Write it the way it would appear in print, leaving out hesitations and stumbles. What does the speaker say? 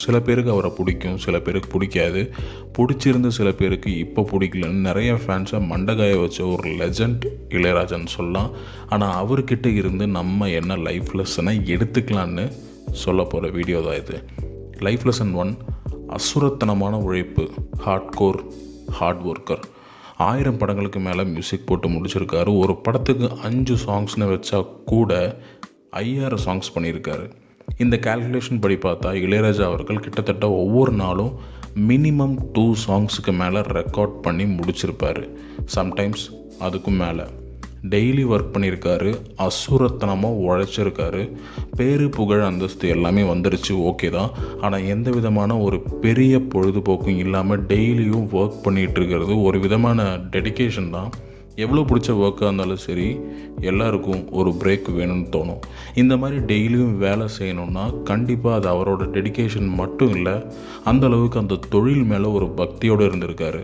சில பேருக்கு அவரை பிடிக்கும், சில பேருக்கு பிடிக்காது. பிடிச்சிருந்து சில பேருக்கு இப்போ பிடிக்கலன்னு நிறைய ஃபேன்ஸை மண்டகாய வச்ச ஒரு லெஜண்ட் இளையராஜான்னு சொல்லலாம். ஆனால் அவர்கிட்ட இருந்து நம்ம என்ன லைஃப் லெசனை எடுத்துக்கலான்னு சொல்ல போகிற வீடியோ தான் இது. லைஃப் லெசன் 1, அசுரத்தனமான உழைப்பு, ஹார்ட்கோர் ஹார்ட் ஒர்க்கர். 1000 படங்களுக்கு மேலே மியூசிக் போட்டு முடிச்சிருக்காரு. ஒரு படத்துக்கு 5 சாங்ஸ்னு வச்சா கூட 5000 சாங்ஸ் பண்ணியிருக்காரு. இந்த கால்குலேஷன் படி பார்த்தா இளையராஜா அவர்கள் கிட்டத்தட்ட ஒவ்வொரு நாளும் மினிமம் 2 சாங்ஸுக்கு மேலே ரெக்கார்ட் பண்ணி முடிச்சிருப்பார். சம்டைம்ஸ் அதுக்கும் மேலே. டெய்லி ஒர்க் பண்ணியிருக்காரு, அசுரத்தனமாக உழைச்சிருக்காரு. பேரு புகழ் அந்தஸ்து எல்லாமே வந்துருச்சு, ஓகே தான். ஆனால் எந்த விதமான ஒரு பெரிய பொழுதுபோக்கும் இல்லாமல் டெய்லியும் ஒர்க் பண்ணிகிட்டு இருக்கிறது ஒரு விதமான டெடிகேஷன் தான். எவ்வளோ பிடிச்ச ஒர்க்காக இருந்தாலும் சரி, எல்லாருக்கும் ஒரு பிரேக் வேணும்னு தோணும். இந்த மாதிரி டெய்லியும் வேலை செய்யணுன்னா கண்டிப்பாக அது அவரோட டெடிகேஷன் மட்டும் இல்லை, அந்தளவுக்கு அந்த தொழில் மேலே ஒரு பக்தியோடு இருந்திருக்காரு.